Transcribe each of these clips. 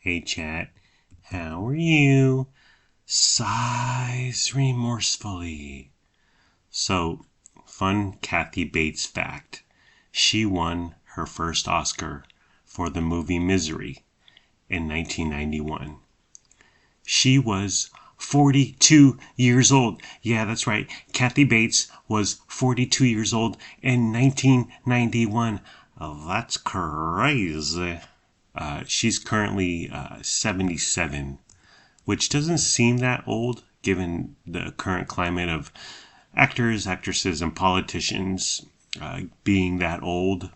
Hey chat, how are you? Sighs remorsefully. So, fun Kathy Bates fact. She won her first Oscar for the movie Misery in 1991. She was 42 years old. Yeah, that's right. Kathy Bates was 42 years old in 1991. Oh, that's crazy. She's currently 77, which doesn't seem that old given the current climate of actors, actresses, and politicians being that old.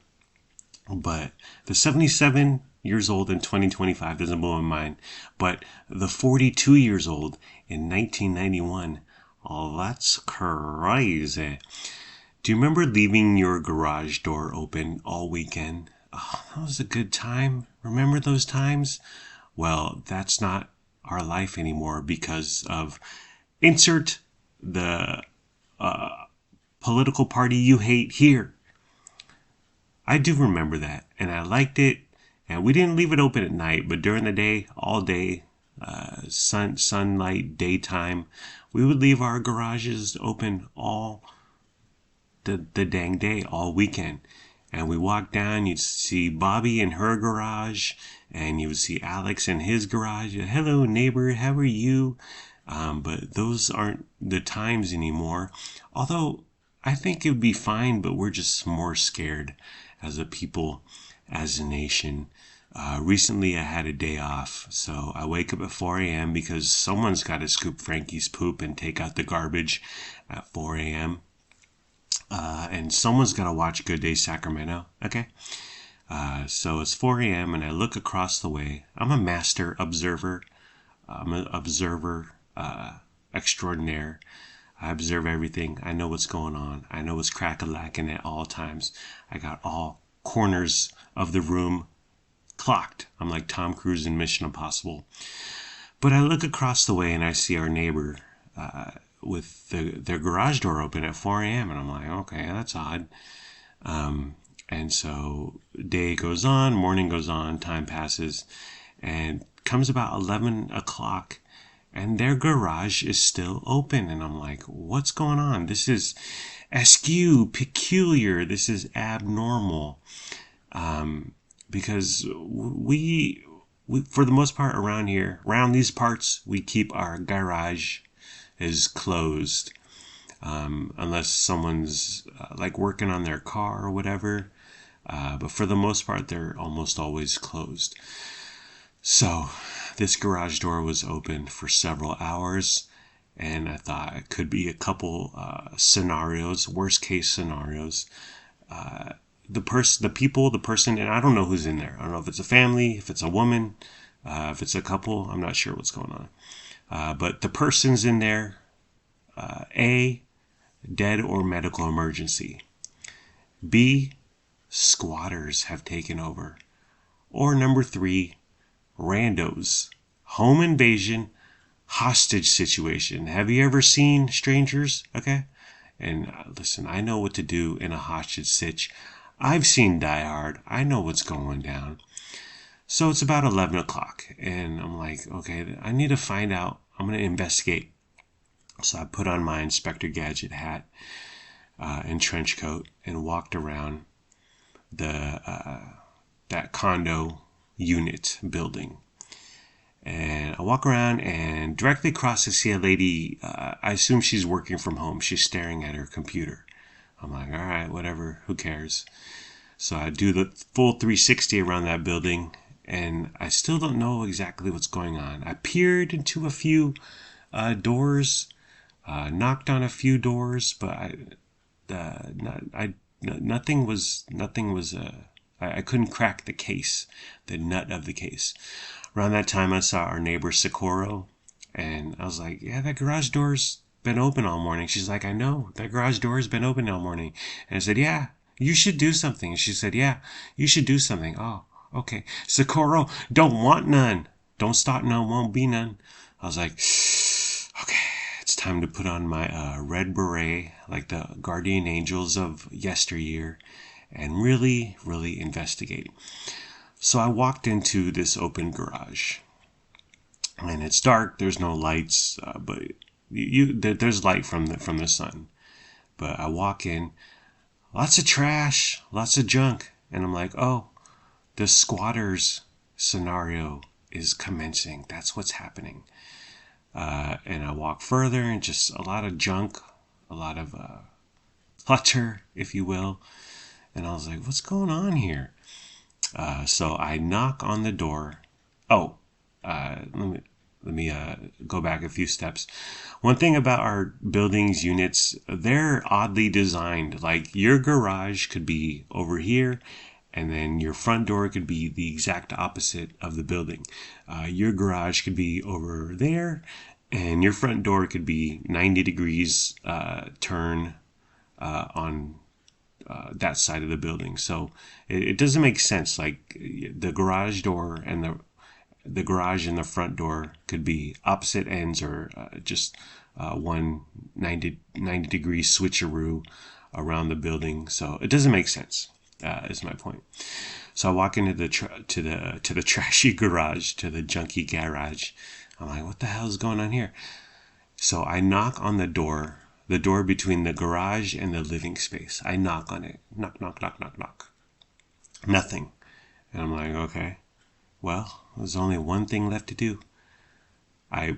But the 77 years old in 2025 doesn't blow my mind. But the 42 years old in 1991, oh, that's crazy. Do you remember leaving your garage door open all weekend? Oh, that was a good time. Remember those times? Well, that's not our life anymore because of insert the political party you hate here. I do remember that, and I liked it. And we didn't leave it open at night, but during the day, all day, sunlight, daytime, we would leave our garages open all the dang day, all weekend. And we walked down, you'd see Bobby in her garage, and you would see Alex in his garage. Hello, neighbor, how are you? But those aren't the times anymore. Although I think it would be fine, but we're just more scared as a people, as a nation. Recently, I had a day off, so I wake up at 4 a.m. because someone's got to scoop Frankie's poop and take out the garbage at 4 a.m. And someone's got to watch Good Day Sacramento, okay? So it's 4 a.m. and I look across the way. I'm a master observer. I'm an observer extraordinaire. I observe everything. I know what's going on. I know what's crack-a-lacking at all times. I got all corners of the room clocked. I'm like Tom Cruise in Mission Impossible. But I look across the way and I see our neighbor with their garage door open at 4 a.m. And I'm like, okay, that's odd. And so day goes on, morning goes on, time passes, and comes about 11 o'clock, and their garage is still open. And I'm like, what's going on? This is askew, peculiar. This is abnormal. Because we, for the most part around here, around these parts, we keep our garage is closed. Unless someone's like working on their car or whatever. But for the most part, they're almost always closed. So this garage door was open for several hours, and I thought it could be a couple scenarios, worst case scenarios. The person, and I don't know who's in there. I don't know if it's a family, if it's a woman, if it's a couple. I'm not sure what's going on. But the person's in there. A, dead or medical emergency. B, squatters have taken over. Or number 3, randos. Home invasion, hostage situation. Have you ever seen Strangers? Okay? And listen, I know what to do in a hostage sitch. I've seen Die Hard. I know what's going down. So it's about 11 o'clock. And I'm like, okay, I need to find out. I'm going to investigate. So I put on my Inspector Gadget hat and trench coat and walked around that condo unit building. And I walk around and directly across I see a lady. I assume she's working from home. She's staring at her computer. I'm like, all right, whatever, who cares? So I do the full 360 around that building, and I still don't know exactly what's going on. I peered into a few doors, knocked on a few doors, but nothing was. I couldn't crack the case, the nut of the case. Around that time, I saw our neighbor Socorro, and I was like, yeah, that garage door's been open all morning. She's like, I know, that garage door's been open all morning. And I said, yeah, you should do something. And she said, yeah, you should do something. Oh, okay. Socorro, don't want none. Don't start none, won't be none. I was like, okay, it's time to put on my red beret, like the guardian angels of yesteryear, and really, really investigate. So I walked into this open garage, and it's dark. There's no lights, but there's light from the sun. But I walk in, lots of trash, lots of junk, and I'm like, oh, the squatters scenario is commencing. That's what's happening. And I walk further, and just a lot of junk, a lot of clutter, if you will. And I was like, what's going on here? So I knock on the door. Oh, let me go back a few steps. One thing about our buildings units, they're oddly designed. Like your garage could be over here, and then your front door could be the exact opposite of the building. Your garage could be over there, and your front door could be 90 degrees turn on that side of the building. So it doesn't make sense. Like the garage door and the garage and the front door could be opposite ends, or just one 90 degree switcheroo around the building. So it doesn't make sense. Is my point. So I walk into the trashy garage, to the junky garage. I'm like, what the hell is going on here? So I knock on the door between the garage and the living space. I knock on it. Knock, knock, knock, knock, knock. Nothing. And I'm like, okay, well, there's only one thing left to do. I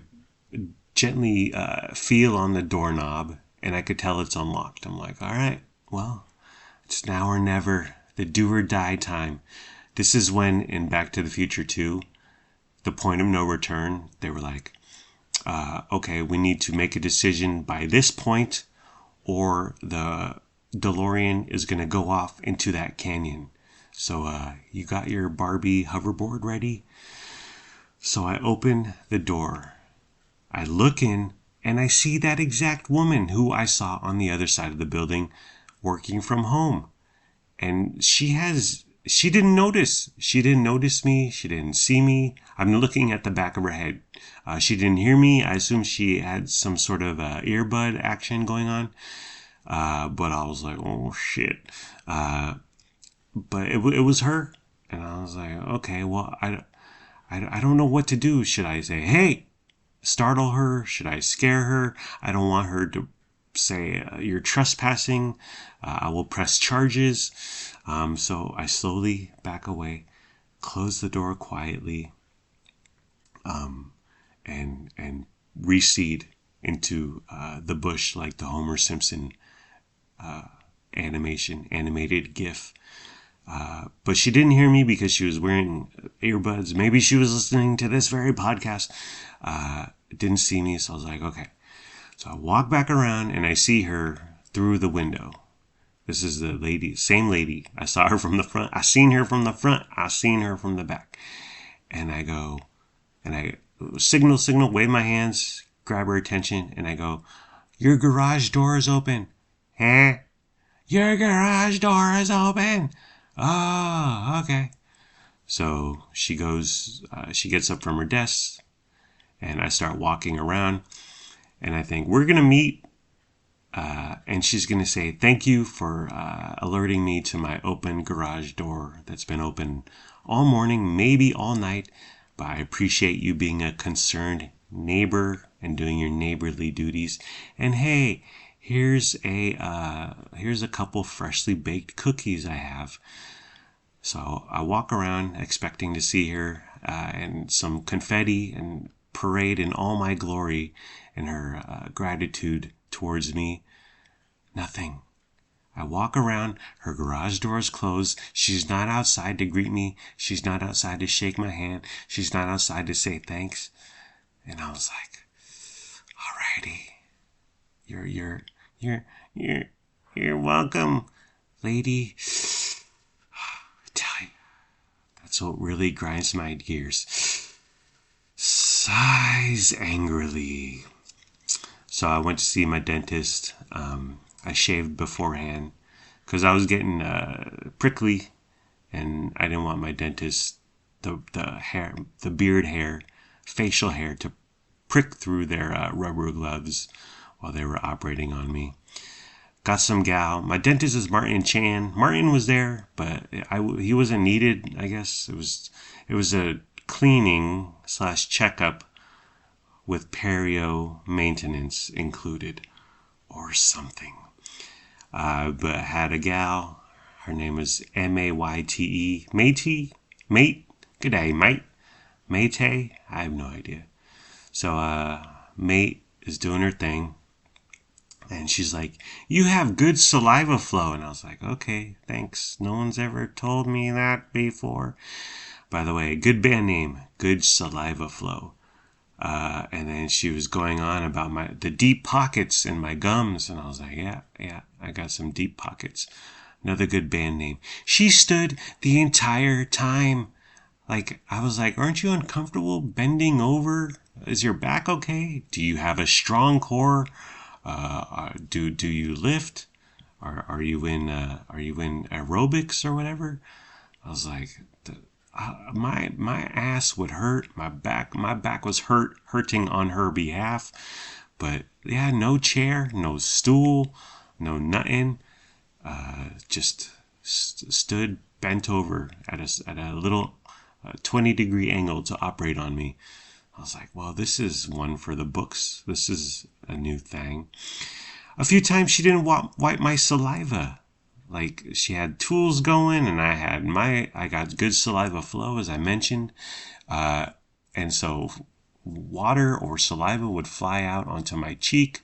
gently feel on the doorknob, and I could tell it's unlocked. I'm like, all right, well, it's now or never. The do or die time. This is when, in Back to the Future 2, the point of no return, they were like, okay, we need to make a decision by this point, or the DeLorean is going to go off into that canyon. So you got your Barbie hoverboard ready? So I open the door. I look in, and I see that exact woman who I saw on the other side of the building working from home. And she didn't notice. She didn't notice me. She didn't see me. I'm looking at the back of her head. She didn't hear me. I assume she had some sort of earbud action going on. But I was like, oh, shit. But it was her. And I was like, okay, well, I don't know what to do. Should I say, hey, startle her? Should I scare her? I don't want her to say, you're trespassing. I will press charges. So I slowly back away, close the door quietly, and recede into the bush like the Homer Simpson animated GIF. But she didn't hear me because she was wearing earbuds. Maybe she was listening to this very podcast. Didn't see me, so I was like, okay. So I walk back around, and I see her through the window. This is the lady, same lady. I saw her from the front. I seen her from the front. I seen her from the back. And I go, and I signal, wave my hands, grab her attention, and I go, your garage door is open. Huh? Your garage door is open. Oh, okay. So she goes, she gets up from her desk, and I start walking around, and I think, we're going to meet, and she's going to say, thank you for alerting me to my open garage door that's been open all morning, maybe all night, but I appreciate you being a concerned neighbor and doing your neighborly duties. And hey, here's a couple freshly baked cookies I have. So I walk around expecting to see her and some confetti and parade in all my glory and her gratitude towards me. Nothing. I walk around, her garage door is closed. She's not outside to greet me. She's not outside to shake my hand. She's not outside to say thanks. And I was like, alrighty. You're welcome, lady. I tell you, that's what really grinds my gears. Sighs angrily. So I went to see my dentist. I shaved beforehand because I was getting prickly, and I didn't want my dentist, the beard hair, facial hair, to prick through their rubber gloves while they were operating on me. got some gal. My dentist is Martin Chan. Martin was there, but he wasn't needed. I guess it was a cleaning / checkup with perio maintenance included, or something. But I had a gal. Her name was Mayte. Mate. Good day, mate. Mate. I have no idea. So Mate is doing her thing. And she's like, you have good saliva flow. And I was like, okay, thanks. No one's ever told me that before. By the way, good band name, Good Saliva Flow. And then she was going on about the deep pockets in my gums. And I was like, yeah, I got some deep pockets. Another good band name. She stood the entire time. Like, I was like, aren't you uncomfortable bending over? Is your back okay? Do you have a strong core? Do you lift? Are you in aerobics or whatever? I was like, my ass would hurt. My back was hurting on her behalf. But yeah, no chair, no stool, no nothing. Just stood bent over at a little 20-degree angle to operate on me. I was like, well, this is one for the books. This is a new thing. A few times she didn't wipe my saliva. Like, she had tools going, and I got good saliva flow, as I mentioned. And so water or saliva would fly out onto my cheek,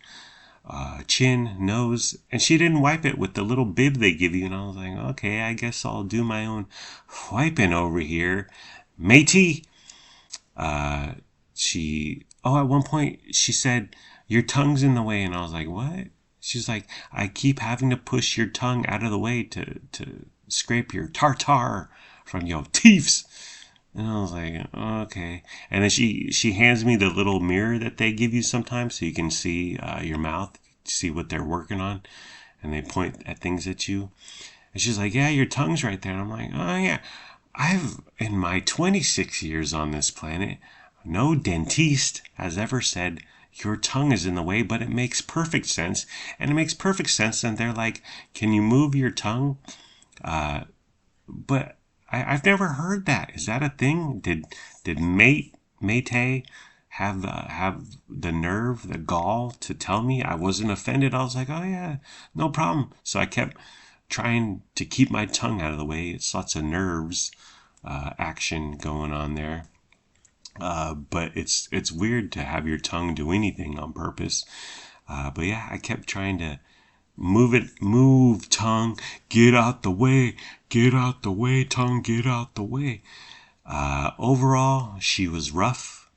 chin, nose, and she didn't wipe it with the little bib they give you. And I was like, okay, I guess I'll do my own wiping over here. Matey! At one point she said, your tongue's in the way. And I was like, what? She's like, I keep having to push your tongue out of the way to scrape your tartar from your teeth. And I was like, okay. And then she hands me the little mirror that they give you sometimes so you can see your mouth, see what they're working on. And they point at things at you. And she's like, yeah, your tongue's right there. And I'm like, oh, yeah. In my 26 years on this planet, no dentiste has ever said your tongue is in the way, but it makes perfect sense. And it makes perfect sense. And they're like, can you move your tongue? But I've never heard that. Is that a thing? Did Mate have the nerve, the gall to tell me? I wasn't offended. I was like, oh yeah, no problem. So I kept trying to keep my tongue out of the way. It's lots of nerves action going on there. But it's weird to have your tongue do anything on purpose. But yeah, I kept trying to move tongue, get out the way, tongue, get out the way. Overall, she was rough,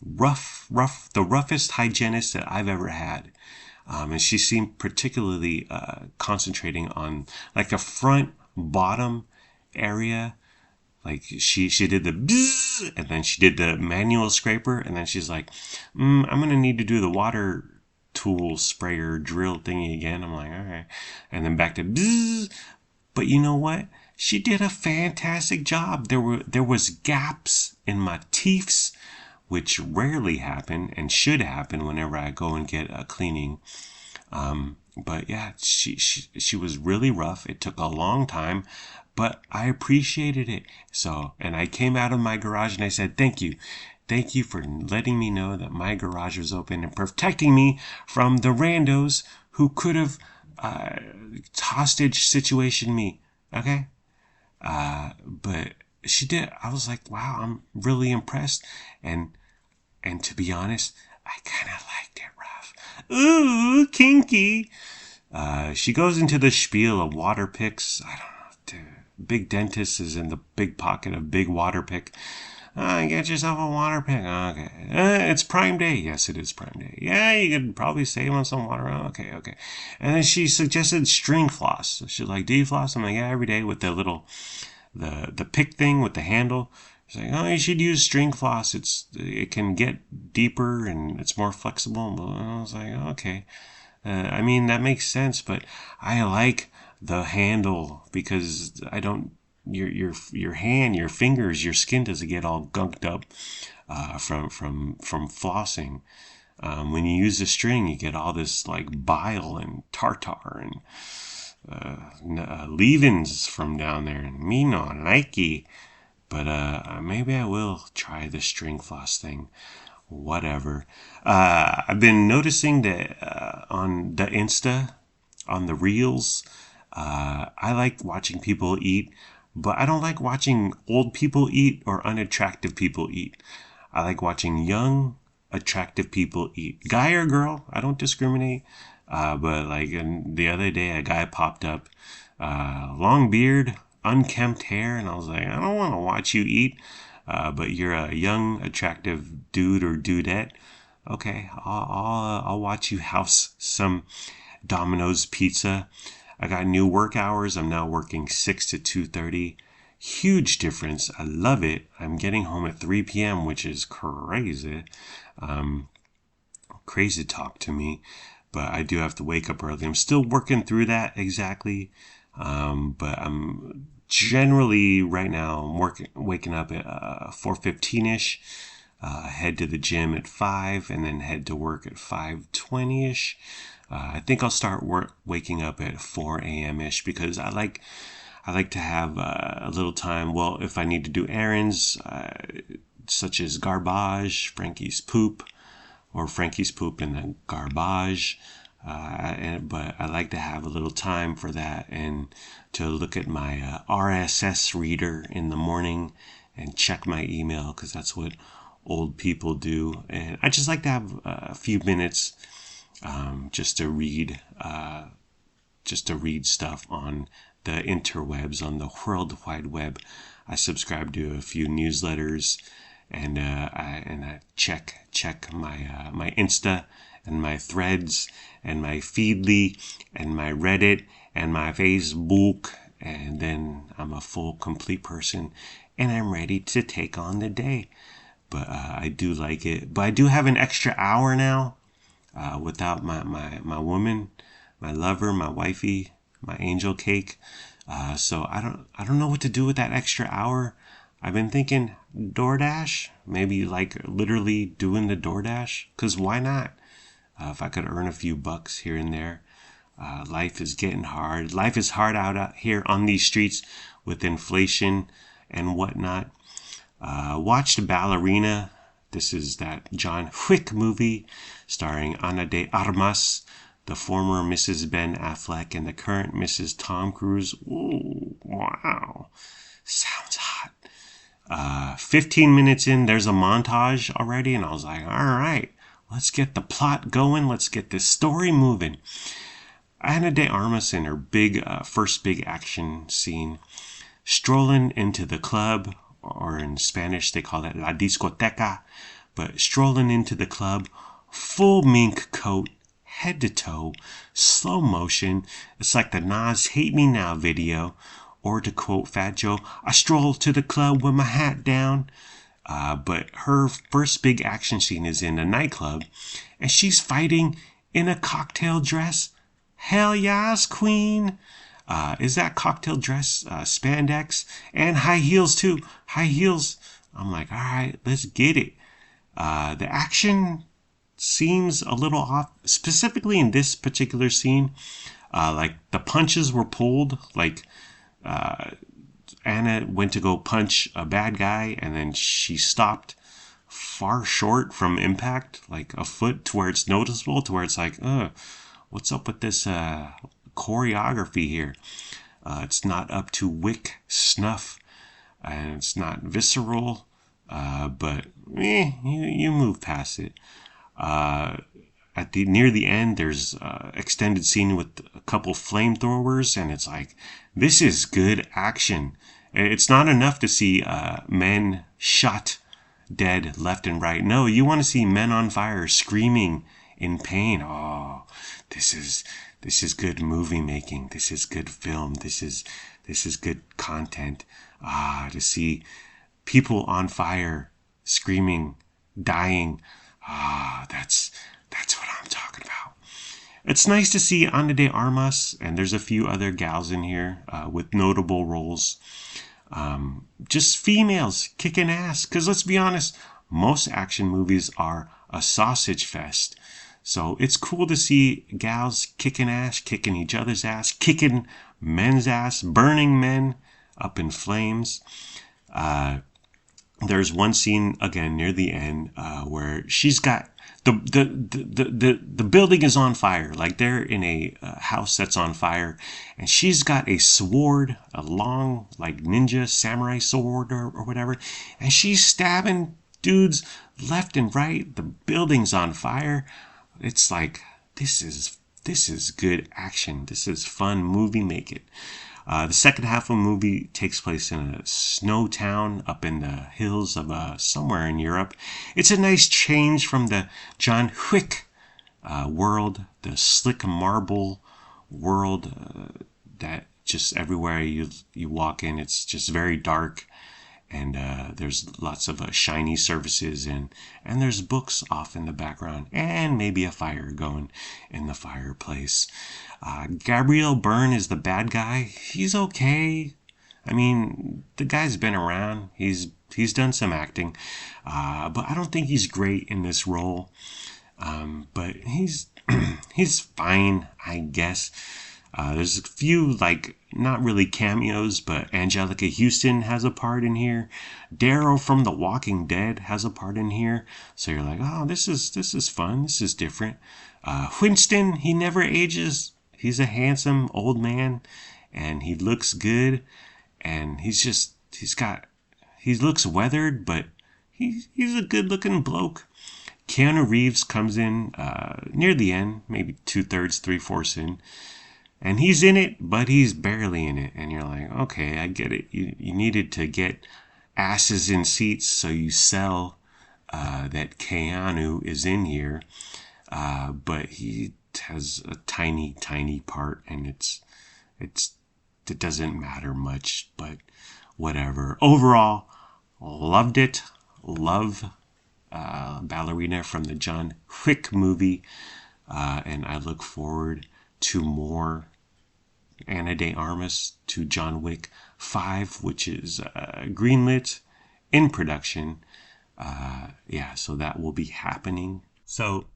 the roughest hygienist that I've ever had. And she seemed particularly concentrating on like the front bottom area. Like she did the bzzz, and then she did the manual scraper, and then she's like, I'm gonna need to do the water tool sprayer drill thingy again. I'm like, all right. And then back to bzzz. But you know what? She did a fantastic job. There was gaps in my teeth, which rarely happen and should happen whenever I go and get a cleaning. But yeah, she was really rough. It took a long time, but I appreciated it. So, and I came out of my garage and I said, thank you. Thank you for letting me know that my garage was open and protecting me from the randos who could have hostage situation me. Okay? But she did. I was like, wow, I'm really impressed. And to be honest, I kind of liked it rough. Ooh, kinky. She goes into the spiel of water picks. I don't know. Dude, big dentist is in the big pocket of big water pick. Get yourself a water pick. Okay. It's Prime Day. Yes, it is Prime Day. Yeah, you could probably save on some water. Okay. And then she suggested string floss. She's like, do you floss? I'm like, yeah, every day with the little, the pick thing with the handle. She's like, oh, you should use string floss. It can get deeper and it's more flexible. And I was like, okay. I mean, that makes sense, but I like the handle because I don't, your hand, your fingers, your skin doesn't get all gunked up from flossing. When you use a string, you get all this like bile and tartar and leavings from down there, and me not likey. But maybe I will try the string floss thing. Whatever. I've been noticing that on the Insta, on the Reels, I like watching people eat, but I don't like watching old people eat or unattractive people eat. I like watching young, attractive people eat. Guy or girl, I don't discriminate. But like the other day, a guy popped up, long beard, unkempt hair, and I was like, I don't want to watch you eat. But you're a young, attractive dude or dudette. Okay, I'll watch you house some Domino's pizza. I got new work hours. I'm now working 6 to 2:30. Huge difference. I love it. I'm getting home at 3 p.m., which is crazy. Crazy talk to me. But I do have to wake up early. I'm still working through that exactly. But I'm generally right now I'm waking up at 4:15ish. Head to the gym at 5 and then head to work at 5:20ish. I think I'll start waking up at 4 a.m. ish because I like to have a little time. Well, if I need to do errands, such as garbage, Frankie's poop, or Frankie's poop in the garbage. But I like to have a little time for that and to look at my RSS reader in the morning and check my email because that's what old people do. And I just like to have a few minutes just to read stuff on the interwebs, on the World Wide Web. I subscribe to a few newsletters, and I check my Insta and my Threads and my Feedly and my Reddit and my Facebook, and then I'm a full complete person, and I'm ready to take on the day. But I do like it. But I do have an extra hour now without my woman, my lover, my wifey, my angel cake. So I don't know what to do with that extra hour. I've been thinking DoorDash, maybe like literally doing the DoorDash, because why not? If I could earn a few bucks here and there. Life is getting hard. Life is hard out here on these streets with inflation and whatnot. Watched Ballerina. This is that John Wick movie starring Ana de Armas, the former Mrs. Ben Affleck and the current Mrs. Tom Cruise. Ooh, wow. Sounds hot. 15 minutes in, there's a montage already, and I was like, all right, let's get the plot going. Let's get this story moving. Ana de Armas in her first big action scene, strolling into the club, or in Spanish they call it la discoteca, but strolling into the club, full mink coat, head to toe, slow motion. It's like the Nas Hate Me Now video, or to quote Fat Joe, I stroll to the club with my hat down. But her first big action scene is in a nightclub, and she's fighting in a cocktail dress. Hell yes, queen. Is that cocktail dress spandex? And high heels too. High heels. I'm like, all right, let's get it. The action seems a little off, specifically in this particular scene. Like the punches were pulled, like Anna went to go punch a bad guy and then she stopped far short from impact, like a foot, to where it's noticeable, to where it's like, what's up with this choreography here? It's not up to Wick snuff, and it's not visceral, but you move past it. Near the end, there's extended scene with a couple flamethrowers, and it's like, this is good action. It's not enough to see men shot dead left and right. No, you want to see men on fire screaming in pain. Oh, this is good movie making. This is good film. This is good content. To see people on fire screaming, dying. That's what I'm talking about. It's nice to see Ana de Armas, and there's a few other gals in here with notable roles. Just females kicking ass. Because let's be honest, most action movies are a sausage fest. So it's cool to see gals kicking ass, kicking each other's ass, kicking men's ass, burning men up in flames. There's one scene again near the end where she's got the building is on fire. Like they're in a house that's on fire, and she's got a sword, a long like ninja samurai sword or whatever, and she's stabbing dudes left and right. The building's on fire. It's like this is good action. This is fun movie making. The second half of the movie takes place in a snow town up in the hills of somewhere in Europe. It's a nice change from the John Wick world, the slick marble world that just everywhere you walk in, it's just very dark. And there's lots of shiny surfaces and there's books off in the background and maybe a fire going in the fireplace. Gabriel Byrne is the bad guy. He's okay. I mean, the guy's been around. He's done some acting, but I don't think he's great in this role. But he's he's fine, I guess. There's a few, like, not really cameos, but Angelica Houston has a part in here. Daryl from The Walking Dead has a part in here. So you're like, oh, this is fun. This is different. Winston, he never ages. He's a handsome old man, and he looks good. And he looks weathered, but he's a good-looking bloke. Keanu Reeves comes in near the end, maybe 2/3, 3/4 in. And he's in it, but he's barely in it. And you're like, okay, I get it. You needed to get asses in seats, so you sell that Keanu is in here. But he has a tiny, tiny part, and it doesn't matter much, but whatever. Overall, loved it. Love Ballerina from the John Wick movie. And I look forward to more Ana de Armas, to John Wick 5, which is greenlit, in production. So that will be happening. So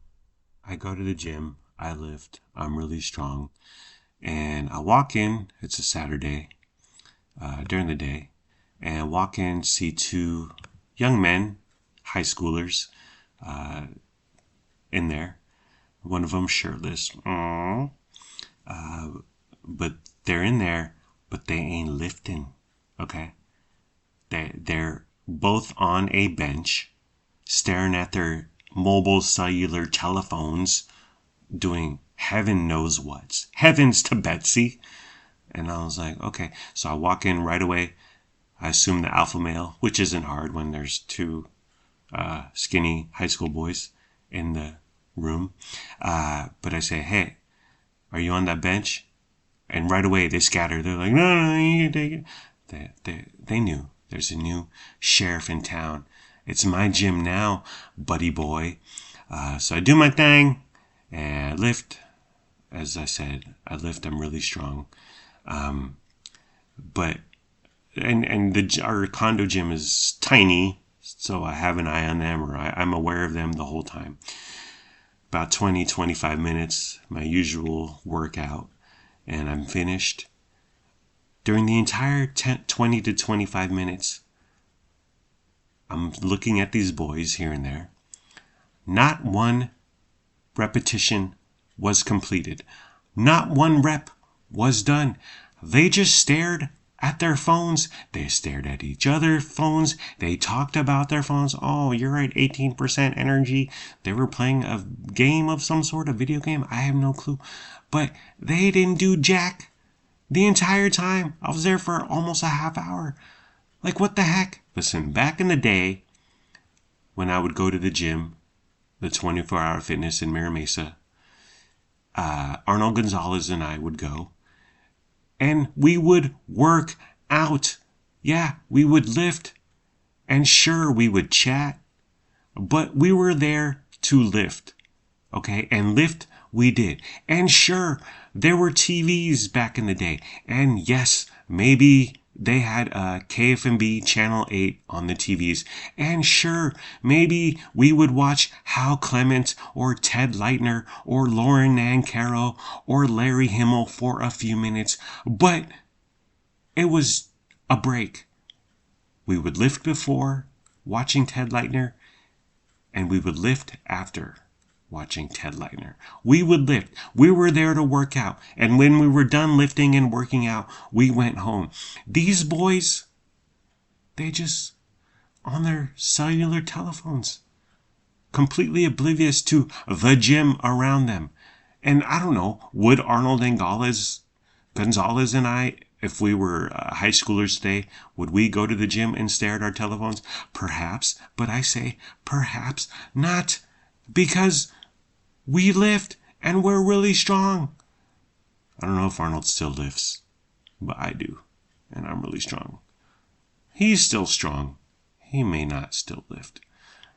I go to the gym, I lift, I'm really strong, and I walk in, it's a Saturday, during the day, and walk in, see two young men, high schoolers, in there. One of them shirtless. But they're in there, but they ain't lifting, okay? They're both on a bench, staring at their mobile cellular telephones, doing heaven knows what. Heavens to Betsy. And I was like, okay. So I walk in right away. I assume the alpha male, which isn't hard when there's two skinny high school boys in the room. But I say, hey, are you on that bench? And right away they scatter. They're like, no, you can take it. They knew there's a new sheriff in town. It's my gym now, buddy boy. So I do my thing and I lift. As I said, I lift. I'm really strong. But our condo gym is tiny, so I have an eye on them, or I'm aware of them the whole time. About 20-25 minutes, my usual workout, and I'm finished. During the entire 20 to 25 minutes, I'm looking at these boys here and there. Not one repetition was completed. Not one rep was done. They just stared at their phones. They stared at each other's phones. They talked about their phones. Oh, you're at 18% energy. They were playing a game of some sort, a video game. I have no clue. But they didn't do jack the entire time. I was there for almost a half hour. Like, what the heck? Listen, back in the day, when I would go to the gym, the 24-hour fitness in Mira Mesa, Arnold Gonzalez and I would go, and we would work out. Yeah, we would lift. And sure, we would chat. But we were there to lift. Okay? And lift we did. And sure, there were TVs back in the day. And yes, maybe they had KFMB Channel 8 on the TVs. And sure, maybe we would watch Hal Clement or Ted Leitner or Lauren Nancaro or Larry Himmel for a few minutes. But it was a break. We would lift before watching Ted Leitner, and we would lift after watching Ted Leitner. We would lift. We were there to work out. And when we were done lifting and working out, we went home. These boys, they just on their cellular telephones, completely oblivious to the gym around them. And I don't know, would Arnold and Gonzalez and I, if we were high schoolers today, would we go to the gym and stare at our telephones? Perhaps, but I say perhaps not, because we lift and we're really strong. I don't know if Arnold still lifts, but I do, and I'm really strong. He's still strong. He may not still lift.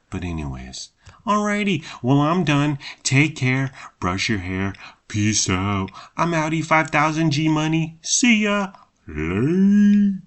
But anyways, alrighty, well, I'm done. Take care, brush your hair, peace out. I'm outie 5000 G Money. See ya. Late.